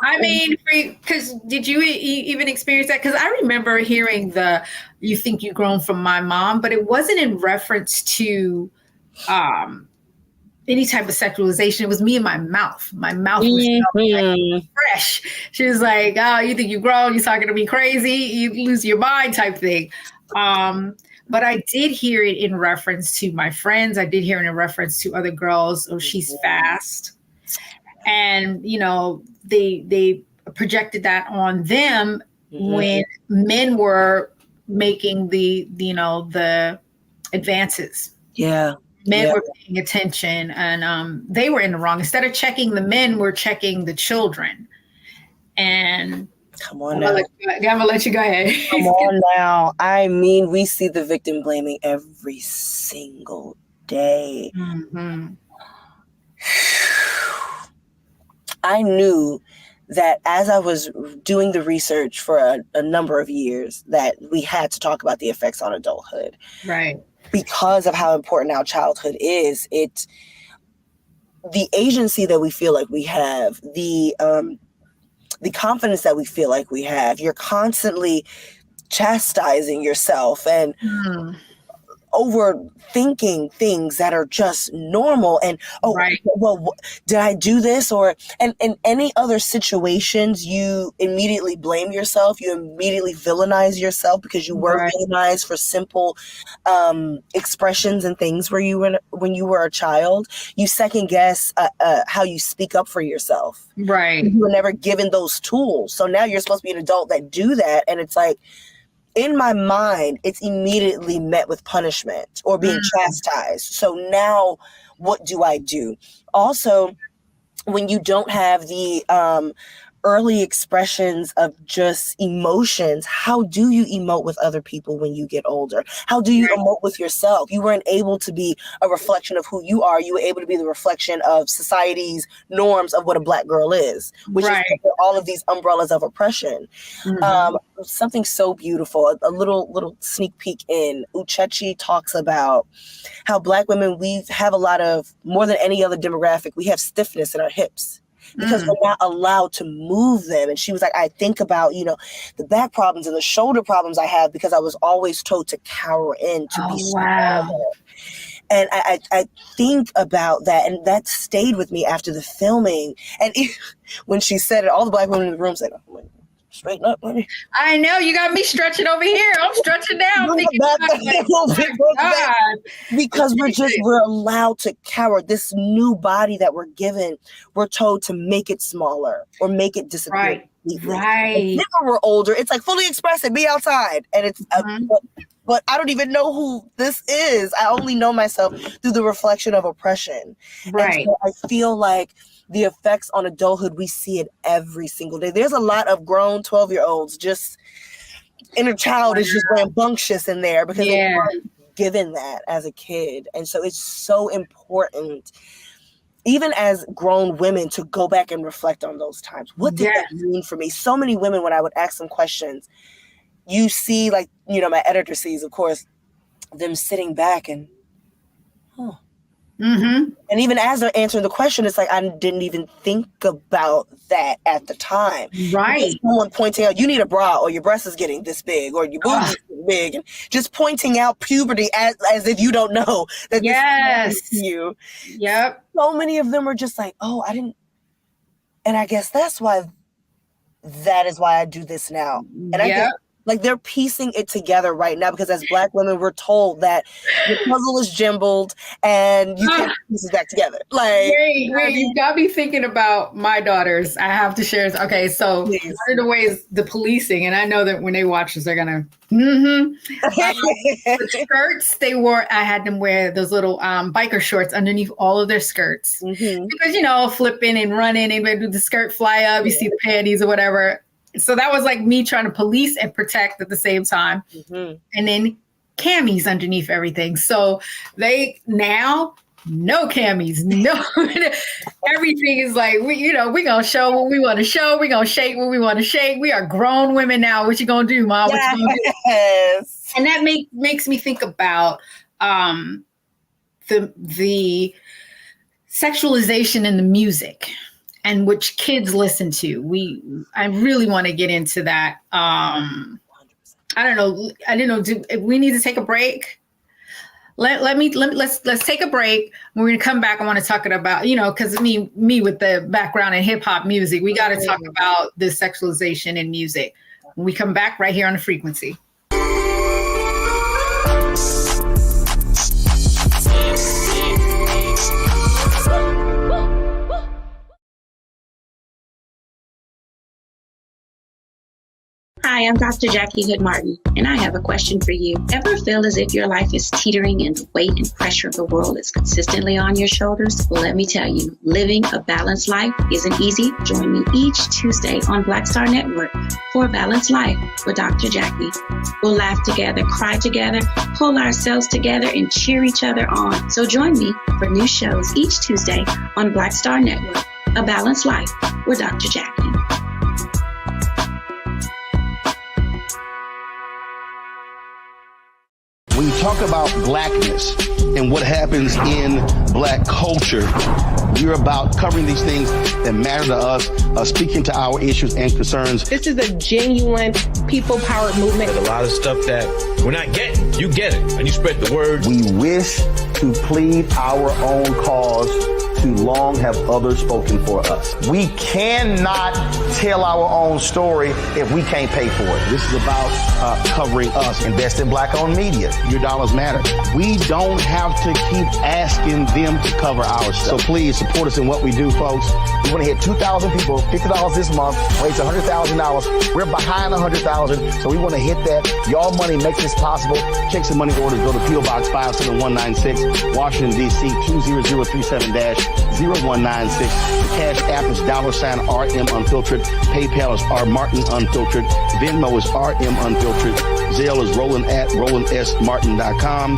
I mean, because did you even experience that? Because I remember hearing you think you've grown from my mom, but it wasn't in reference to any type of sexualization. It was me and my mouth. My mouth was fresh. She was like, oh, you think you've grown? You're talking to me crazy? You lose your mind type thing. But I did hear it in reference to my friends. I did hear it in reference to other girls. Oh, she's fast. And, they projected that on them when men were making the advances. Yeah. Men were paying attention and they were in the wrong. Instead of checking the men, we're checking the children. And come on now. I'm going to let you go ahead. Come on now. I mean, we see the victim blaming every single day. Mm-hmm. I knew that as I was doing the research for a number of years that we had to talk about the effects on adulthood. Right. Because of how important our childhood is, the agency that we feel like we have, the confidence that we feel like we have, you're constantly chastising yourself and overthinking things that are just normal. And, did I do this? Or, and in any other situations, you immediately blame yourself. You immediately villainize yourself because you were villainized for simple expressions and things when you were a child. You second guess how you speak up for yourself. Right. You were never given those tools. So now you're supposed to be an adult that do that. And it's like, in my mind, it's immediately met with punishment or being chastised. So now what do I do? Also, when you don't have the early expressions of just emotions, how do you emote with other people when you get older? How do you emote with yourself? You weren't able to be a reflection of who you are. You were able to be the reflection of society's norms of what a Black girl is, which is all of these umbrellas of oppression. Something so beautiful, a little sneak peek in. Uchechi talks about how Black women, we have a lot of, more than any other demographic, we have stiffness in our hips. Because we're not allowed to move them. And she was like, I think about, the back problems and the shoulder problems I have because I was always told to cower in, to be smaller. And I think about that, and that stayed with me after the filming. And when she said it, all the Black women in the room said, oh, straighten up, honey. I know, you got me stretching over here. I'm stretching down. Because we're allowed to cower. This new body that we're given, we're told to make it smaller or make it disappear. Right. Never we're older, it's like fully express it, be outside. And it's but I don't even know who this is. I only know myself through the reflection of oppression. Right. And so I feel like the effects on adulthood, we see it every single day. There's a lot of grown 12-year-olds, just inner child is just rambunctious in there because they weren't given that as a kid. And so it's so important, even as grown women, to go back and reflect on those times. What did that mean for me? So many women, when I would ask them questions, you see, like, my editor sees, of course, them sitting back and, and even as they're answering the question, it's like, I didn't even think about that at the time. Right. Because someone pointing out, you need a bra, or your breast is getting this big, or your boobs is big, and just pointing out puberty as if you don't know that this happens to you. Yep. So many of them are just like, oh, I didn't. And I guess that is why I do this now. And I guess, like, they're piecing it together right now, because as Black women, we're told that the puzzle is jumbled and you can't piece it back together. Like, wait, you got me thinking about my daughters. I have to share. Okay, so one of the ways, the policing, and I know that when they watch this, they're gonna. The skirts they wore, I had them wear those little biker shorts underneath all of their skirts because flipping and running, and the skirt fly up, you see the panties or whatever. So that was like me trying to police and protect at the same time. And then camis underneath everything. So they now, no camis, no, everything is like, we're going to show what we want to show. We're going to shake what we want to shake. We are grown women now. What you going to do, Mom? What you gonna do? And that makes me think about the sexualization in the music and which kids listen to. I really want to get into that. I don't know. Do we need to take a break? Let's take a break. When we come back, I want to talk about, because me with the background in hip hop music, we got to talk about the sexualization in music. When we come back right here on The Frequency. Hi, I'm Dr. Jackie Hood Martin, and I have a question for you. Ever feel as if your life is teetering and the weight and pressure of the world is consistently on your shoulders? Well, let me tell you, living a balanced life isn't easy. Join me each Tuesday on Black Star Network for A Balanced Life with Dr. Jackie. We'll laugh together, cry together, pull ourselves together, and cheer each other on. So join me for new shows each Tuesday on Black Star Network, A Balanced Life with Dr. Jackie. When you talk about blackness and what happens in black culture, we're about covering these things that matter to us, speaking to our issues and concerns. This is a genuine people-powered movement. There's a lot of stuff that we're not getting. You get it, and you spread the word. We wish to plead our own cause. Too long have others spoken for us. We cannot tell our own story if we can't pay for it. This is about covering us. Invest in black-owned media. Your dollars matter. We don't have to keep asking them to cover our stuff. So please support us in what we do, folks. We want to hit 2,000 people, $50 this month, raise $100,000. We're behind 100,000, so we want to hit that. Y'all money makes this possible. Checks and money orders go to P.O. Box 57196, Washington, D.C. 20037-0196. The Cash App is $RM Unfiltered. PayPal is R Martin Unfiltered. Venmo is RM Unfiltered. Zelle is Roland at RolandSMartin.com.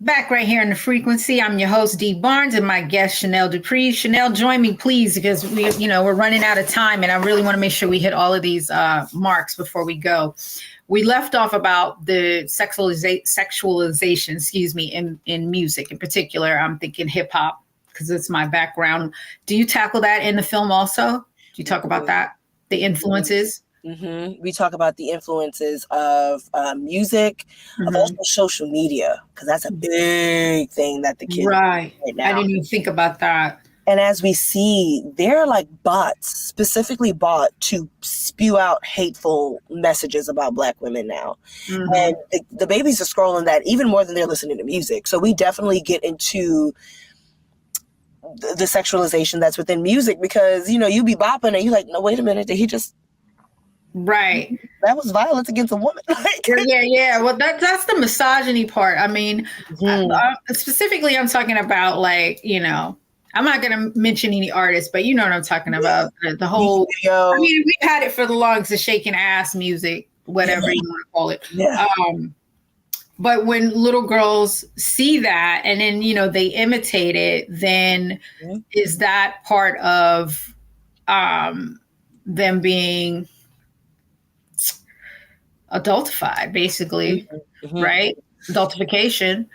Back right here in the frequency. I'm your host, Dee Barnes, and my guest, Chanel Dupree. Chanel, join me, please, because we're running out of time, and I really want to make sure we hit all of these marks before we go. We left off about the sexualization, in music. In particular, I'm thinking hip hop because it's my background. Do you tackle that in the film also? Do you talk about that, the influences? Mm-hmm. We talk about the influences of music, of also social media, because that's a big thing that the kids right now. I didn't even think about that. And as we see, they're like bots, specifically bought to spew out hateful messages about Black women now. Mm-hmm. And the babies are scrolling that even more than they're listening to music. So we definitely get into the sexualization that's within music, because, you be bopping and you're like, no, wait a minute, did he just... Right. That was violence against a woman. Yeah. Well, that's the misogyny part. I mean, specifically, I'm talking about I'm not going to mention any artists, but you know what I'm talking about. The whole, I mean, we've had it for the longest, the shaking ass music, whatever you want to call it. Yeah. But when little girls see that and then, they imitate it, then is that part of them being adultified, basically, right? Adultification.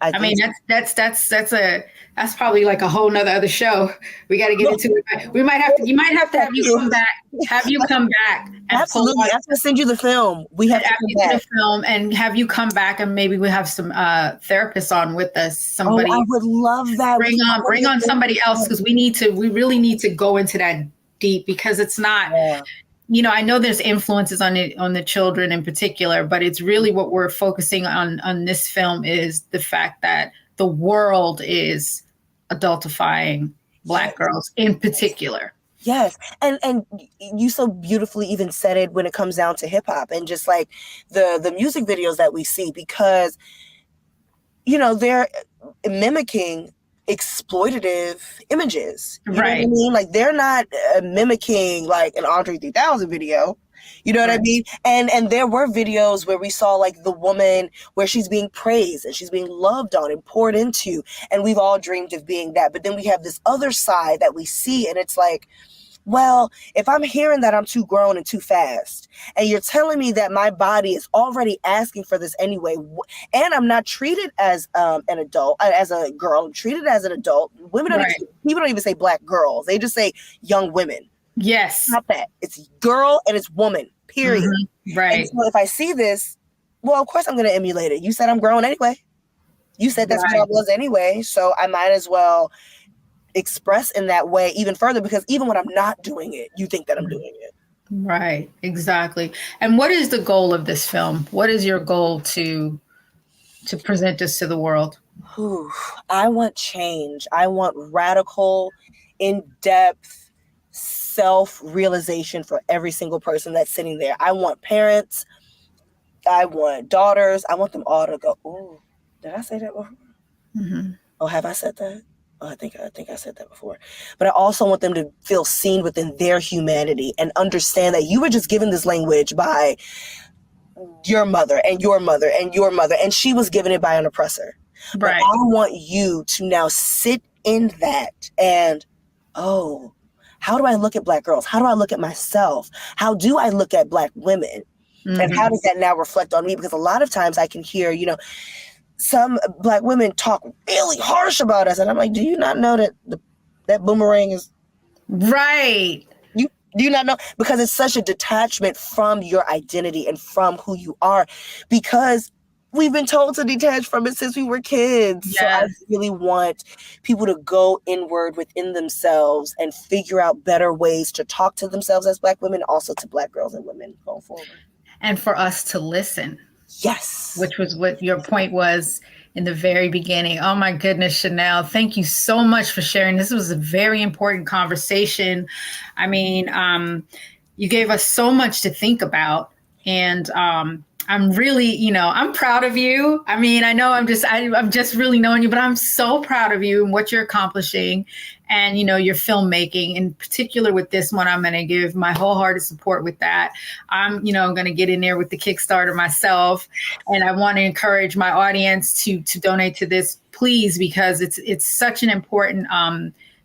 I mean, that's probably like a whole nother other show. We got to get into it. You might have to have you come back. Absolutely. I have to send you the film. We have to come back. The film and have you come back, and maybe we have some therapists on with us. Somebody. I would love that. Bring on somebody else, because we really need to go into that deep, because it's not. Yeah. I know there's influences on the children in particular, but it's really what we're focusing on this film is the fact that the world is adultifying Black girls in particular. Yes. And you so beautifully even said it when it comes down to hip hop and just like the music videos that we see, because, they're mimicking exploitative images. You know what I mean? Like, they're not mimicking like an Andre 3000 video. You know what I mean? And there were videos where we saw like the woman where she's being praised and she's being loved on and poured into, and we've all dreamed of being that. But then we have this other side that we see, and it's like, well, if I'm hearing that I'm too grown and too fast, and you're telling me that my body is already asking for this anyway, and I'm not treated as an adult, as a girl, I'm treated as an adult. People don't even say Black girls. They just say young women. Yes. Not that. It's girl and it's woman, period. Mm-hmm. Right. And so if I see this, well, of course I'm going to emulate it. You said I'm grown anyway. You said that's what I was anyway. So I might as well express in that way even further, because even when I'm not doing it, you think that I'm doing it. Right. Exactly. And what is the goal of this film? What is your goal to present this to the world? I want change. I want radical, in-depth self-realization for every single person that's sitting there. I want parents. I want daughters. I want them all to go, ooh, did I say that before? Mm-hmm. Oh, have I said that? Oh, I think I said that before. But I also want them to feel seen within their humanity and understand that you were just given this language by your mother and your mother and your mother, and she was given it by an oppressor. Right. But I want you to now sit in that and, oh, how do I look at Black girls? How do I look at myself? How do I look at Black women? Mm-hmm. And how does that now reflect on me? Because a lot of times I can hear, some Black women talk really harsh about us. And I'm like, do you not know that that boomerang is... Right. Do you not know? Because it's such a detachment from your identity and from who you are, because we've been told to detach from it since we were kids. Yes. So I really want people to go inward within themselves and figure out better ways to talk to themselves as Black women, also to Black girls and women going forward. And for us to listen. Yes. Which was what your point was in the very beginning. Oh my goodness, Chanel, thank you so much for sharing. This was a very important conversation. I mean, you gave us so much to think about, and I'm really, I'm proud of you. I mean, I know I'm just really knowing you, but I'm so proud of you and what you're accomplishing, and, your filmmaking in particular with this one. I'm going to give my wholehearted support with that. I'm, going to get in there with the Kickstarter myself. And I want to encourage my audience to donate to this, please, because it's such an important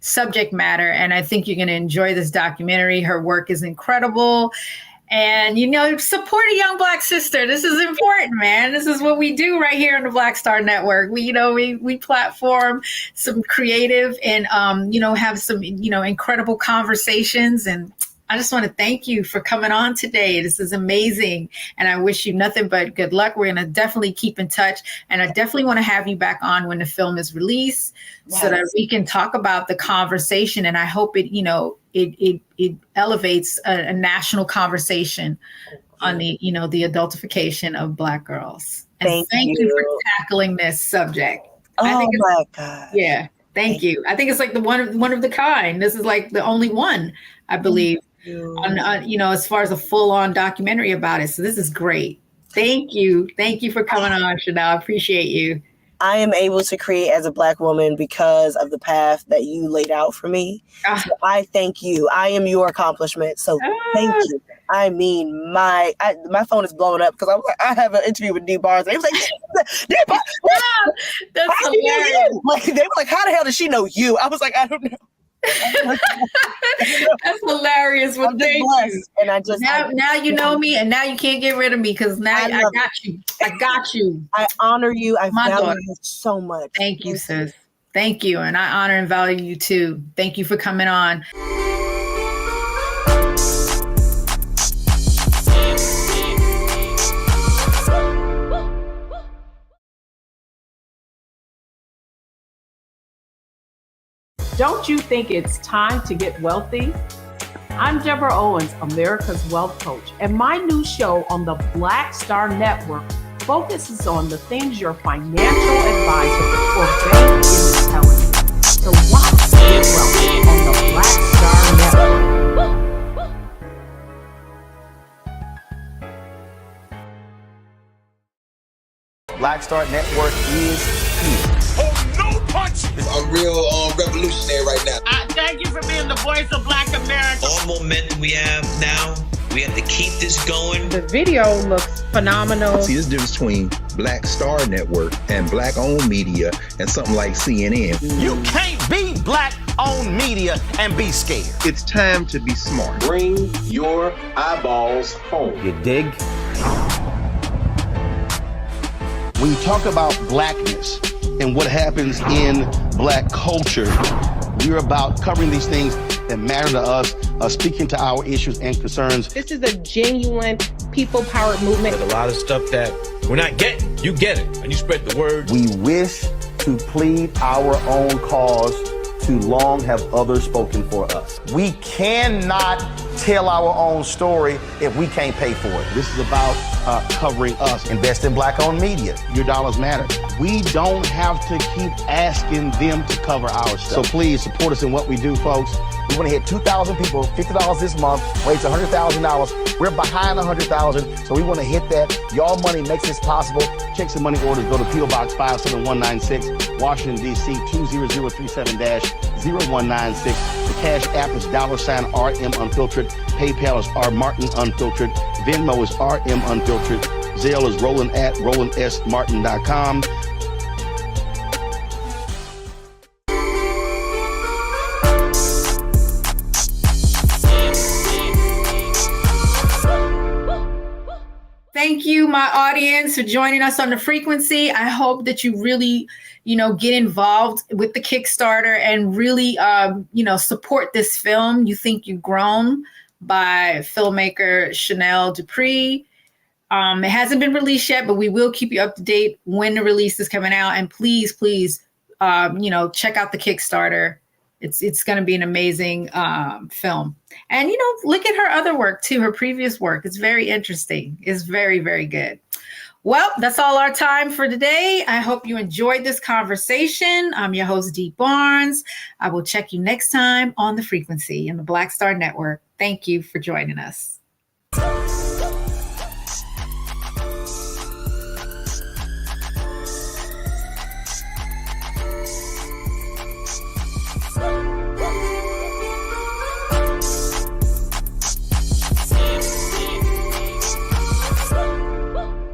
subject matter. And I think you're going to enjoy this documentary. Her work is incredible. And, support a young Black sister. This is important, man. This is what we do right here on the Black Star Network. We platform some creative and, have some, incredible conversations. And I just want to thank you for coming on today. This is amazing. And I wish you nothing but good luck. We're going to definitely keep in touch. And I definitely want to have you back on when the film is released, yes, so that we can talk about the conversation. And I hope it, it elevates a national conversation on the, the adultification of Black girls. And thank you for tackling this subject. Oh my God. Yeah. Thank you. I think it's like the one of the kind. This is like the only one, I believe, on as far as a full-on documentary about it. So this is great. Thank you. Thank you for coming on, Chanel. I appreciate you. I am able to create as a Black woman because of the path that you laid out for me. So I thank you. I am your accomplishment. So thank you. I mean, my phone is blowing up because I have an interview with Dee Barnes. And they was like, Dee Barnes, that's hilarious. Like, they were like, how the hell does she know you? I was like, I don't know. That's hilarious. Well, thank you. And I just now you know me, and now you can't get rid of me because now I got you. I got you. I honor you. I value you so much. Thank you, sis. Thank you, and I honor and value you too. Thank you for coming on. Don't you think it's time to get wealthy? I'm Deborah Owens, America's Wealth Coach, and my new show on the Black Star Network focuses on the things your financial advisor or bank is telling you. So watch Get Wealthy on the Black Star Network. Black Star Network is here. I'm real revolutionary right now. Thank you for being the voice of Black America. All momentum we have now, we have to keep this going. The video looks phenomenal. See, there's a difference between Black Star Network and Black-owned media and something like CNN. You can't be Black-owned media and be scared. It's time to be smart. Bring your eyeballs home. You dig? When you talk about Blackness and what happens in Black culture, we're about covering these things that matter to us, speaking to our issues and concerns. This is a genuine people-powered movement. There's a lot of stuff that we're not getting. You get it, and you spread the word. We wish to plead our own cause. Too long have others spoken for us. We cannot tell our own story if we can't pay for it. This is about covering us. Invest in Black-owned media. Your dollars matter. We don't have to keep asking them to cover our stuff. So please support us in what we do, folks. We want to hit 2,000 people, $50 this month, raise $100,000. We're behind 100,000, so we want to hit that. Y'all money makes this possible. Checks and money orders go to P.O. Box 57196, Washington, D.C. 20037-0196. The Cash App is $RM Unfiltered. PayPal is R Martin Unfiltered. Venmo is RM Unfiltered. Zelle is roland@rolandsmartin.com. Thank you, my audience, for joining us on The Frequency. I hope that you really, get involved with the Kickstarter and really, support this film, You Think You've Grown, by filmmaker Chanel Dupree. It hasn't been released yet, but we will keep you up to date when the release is coming out. And please, check out the Kickstarter. It's going to be an amazing film. And, look at her other work too, her previous work. It's very interesting. It's very, very good. Well, that's all our time for today. I hope you enjoyed this conversation. I'm your host, Dee Barnes. I will check you next time on The Frequency and the Black Star Network. Thank you for joining us.